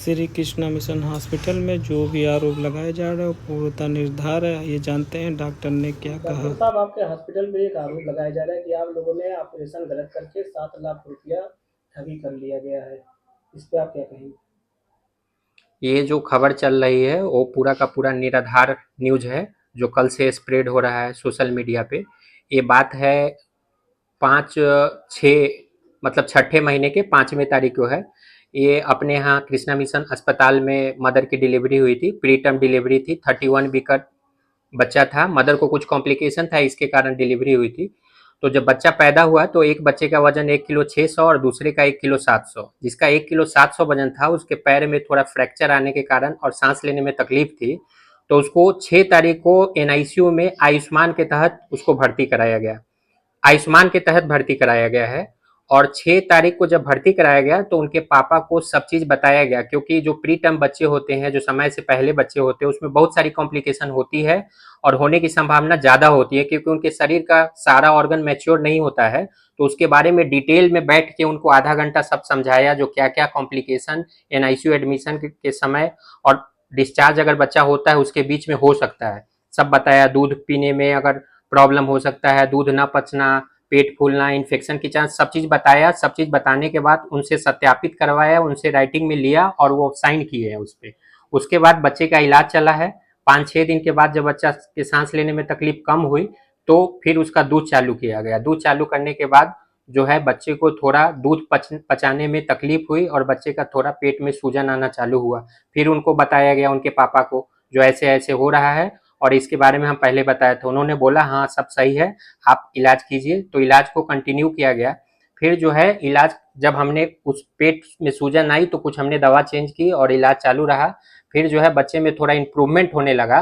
Shri Krishna mission hospital में जो भी आरोप लगाए जा रहे हैं वो पूर्णतः निर्धार है। ये जानते हैं डॉक्टर ने क्या कहा। डॉक्टर साहब, आपके हॉस्पिटल में एक आरोप लगाया जा रहा है कि आप लोगों ने ऑपरेशन गलत करके 7 लाख रुपया ठगी कर लिया गया है। इस पे आप क्या कहेंगे? ये जो खबर चल रही है वो पूरा का पूरा निराधार न्यूज है, जो कल से स्प्रेड हो रहा है सोशल मीडिया पे। ये बात है 5/6 मतलब छठे महीने के 5वें तारीख को है। ये अपने यहाँ कृष्णा मिशन अस्पताल में मदर की डिलीवरी हुई थी, प्री टर्म डिलीवरी थी। 31 वीक का बच्चा था, मदर को कुछ कॉम्प्लिकेशन था, इसके कारण डिलीवरी हुई थी। तो जब बच्चा पैदा हुआ तो एक बच्चे का वजन 1 किलो 600 और दूसरे का 1 किलो 700। जिसका 1 किलो 700 वजन था उसके पैर में थोड़ा फ्रैक्चर आने के कारण और सांस लेने में तकलीफ थी, तो उसको 6 तारीख को एनआईसीयू में आयुष्मान के तहत उसको भर्ती कराया गया। आयुष्मान के तहत भर्ती कराया गया है। और 6 तारीख को जब भर्ती कराया गया तो उनके पापा को सब चीज़ बताया गया, क्योंकि जो प्री टर्म बच्चे होते हैं, जो समय से पहले बच्चे होते हैं, उसमें बहुत सारी कॉम्प्लिकेशन होती है और होने की संभावना ज़्यादा होती है, क्योंकि उनके शरीर का सारा ऑर्गन मैच्योर नहीं होता है। तो उसके बारे में डिटेल में बैठ के उनको आधा घंटा सब समझाया, जो क्या क्या कॉम्प्लिकेशन एनआईसीयू एडमिशन के समय और डिस्चार्ज अगर बच्चा होता है उसके बीच में हो सकता है, सब बताया। दूध पीने में अगर प्रॉब्लम हो सकता है, दूध न पचना, पेट फूलना, इन्फेक्शन की चांस, सब चीज़ बताया। सब चीज़ बताने के बाद उनसे सत्यापित करवाया, उनसे राइटिंग में लिया और वो साइन किए हैं उस पर। उसके बाद बच्चे का इलाज चला है। 5-6 दिन के बाद जब बच्चा के सांस लेने में तकलीफ कम हुई तो फिर उसका दूध चालू किया गया। दूध चालू करने के बाद जो है बच्चे को थोड़ा दूध पचाने में तकलीफ हुई और बच्चे का थोड़ा पेट में सूजन आना चालू हुआ। फिर उनको बताया गया, उनके पापा को, जो ऐसे ऐसे हो रहा है और इसके बारे में हम पहले बताया था। उन्होंने बोला हाँ सब सही है, आप इलाज कीजिए। तो इलाज को कंटिन्यू किया गया। फिर जो है इलाज जब हमने उस पेट में सूजन आई तो कुछ हमने दवा चेंज की और इलाज चालू रहा। फिर जो है बच्चे में थोड़ा इम्प्रूवमेंट होने लगा।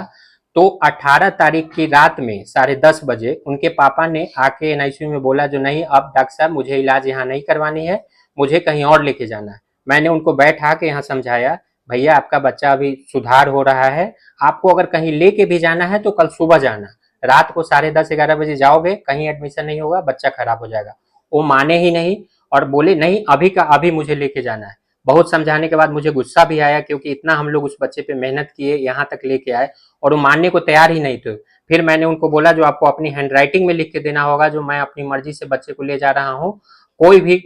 तो 18 तारीख की रात में 10:30 बजे उनके पापा ने आके एनआईसीयू में बोला, जो नहीं अब डॉक्टर साहब मुझे इलाज यहाँ नहीं करवानी है, मुझे कहीं और लेके जाना है। मैंने उनको बैठा के यहाँ समझाया, भैया आपका बच्चा अभी सुधार हो रहा है, आपको अगर कहीं लेके भी जाना है तो कल सुबह जाना, रात को 10:30-11 बजे जाओगे, कहीं एडमिशन नहीं होगा, बच्चा खराब हो जाएगा। वो माने ही नहीं और बोले नहीं अभी का अभी मुझे लेके जाना है। बहुत समझाने के बाद मुझे गुस्सा भी आया, क्योंकि इतना हम लोग उस बच्चे पे मेहनत किए, यहाँ तक लेके आए और वो मानने को तैयार ही नहीं थे। फिर मैंने उनको बोला जो आपको अपनी हैंडराइटिंग में लिख के देना होगा, जो मैं अपनी मर्जी से बच्चे को ले जा रहा हूँ, कोई भी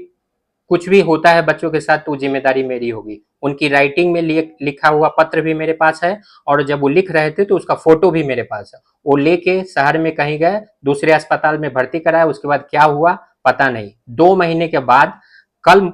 कुछ भी होता है बच्चों के साथ तो जिम्मेदारी मेरी होगी। उनकी राइटिंग में लिखा हुआ पत्र भी मेरे पास है और जब वो लिख रहे थे तो उसका फोटो भी मेरे पास है। वो लेके शहर में कहीं गए, दूसरे अस्पताल में भर्ती कराया, उसके बाद क्या हुआ पता नहीं। 2 महीने के बाद कल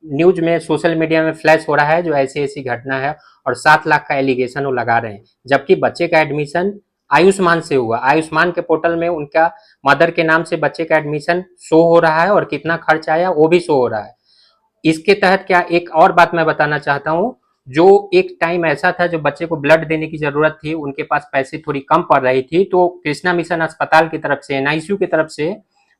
न्यूज में सोशल मीडिया में फ्लैश हो रहा है जो ऐसी ऐसी घटना है और 7 लाख का एलिगेशन वो लगा रहे हैं, जबकि बच्चे का एडमिशन आयुष्मान से हुआ। आयुष्मान के पोर्टल में उनका मदर के नाम से बच्चे का एडमिशन शो हो रहा है और कितना खर्च आया वो भी शो हो रहा है। इसके तहत क्या एक और बात मैं बताना चाहता हूँ, जो एक टाइम ऐसा था जो बच्चे को ब्लड देने की जरूरत थी, उनके पास पैसे थोड़ी कम पड़ रही थी, तो कृष्णा मिशन अस्पताल की तरफ से एनआईसीयू की तरफ से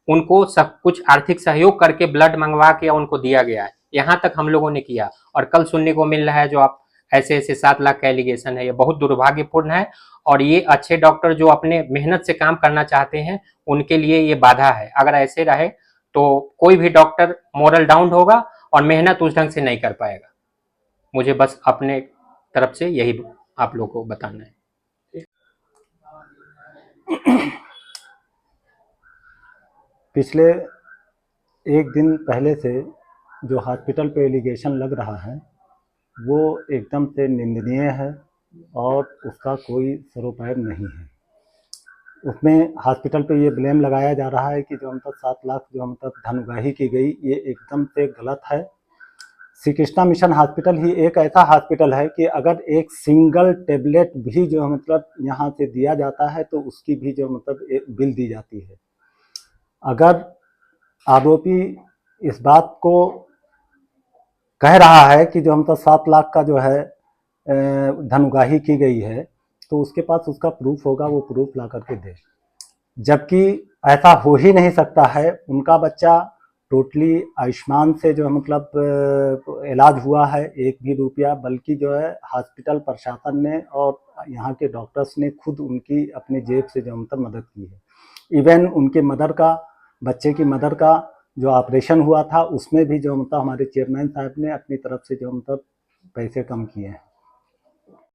उनको सब कुछ आर्थिक सहयोग करके ब्लड मंगवा के उनको दिया गया है। यहाँ तक हम लोगों ने किया और कल सुनने को मिल रहा है जो आप ऐसे ऐसे 7 लाख का एलिगेशन है, ये बहुत दुर्भाग्यपूर्ण है। और ये अच्छे डॉक्टर जो अपने मेहनत से काम करना चाहते हैं उनके लिए ये बाधा है। अगर ऐसे रहे तो कोई भी डॉक्टर मोरल डाउन होगा और मेहनत उस ढंग से नहीं कर पाएगा। मुझे बस अपने तरफ से यही आप लोगों को बताना है। पिछले एक दिन पहले से जो हॉस्पिटल पे एलिगेशन लग रहा है वो एकदम से निंदनीय है और उसका कोई सरोपैर नहीं है। उसमें हॉस्पिटल पे ये ब्लेम लगाया जा रहा है कि जो मतलब 7 लाख जो मतलब धन उगाही की गई, ये एकदम से गलत है। श्री कृष्णा मिशन हॉस्पिटल ही एक ऐसा हॉस्पिटल है कि अगर एक सिंगल टेबलेट भी जो मतलब यहाँ से दिया जाता है तो उसकी भी जो मतलब एक बिल दी जाती है। अगर आरोपी इस बात को कह रहा है कि जो मतलब 7 लाख का जो है धन उगाही की गई है, तो उसके पास उसका प्रूफ होगा, वो प्रूफ ला करके दे। जबकि ऐसा हो ही नहीं सकता है। उनका बच्चा टोटली आयुष्मान से जो मतलब इलाज हुआ है, एक भी रुपया, बल्कि जो है हॉस्पिटल प्रशासन ने और यहाँ के डॉक्टर्स ने खुद उनकी अपनी जेब से जो मतलब मदद की है। इवन उनके मदर का, बच्चे की मदर का जो ऑपरेशन हुआ था उसमें भी जो मतलब हमारे चेयरमैन साहब ने अपनी तरफ से जो मतलब पैसे कम किए हैं।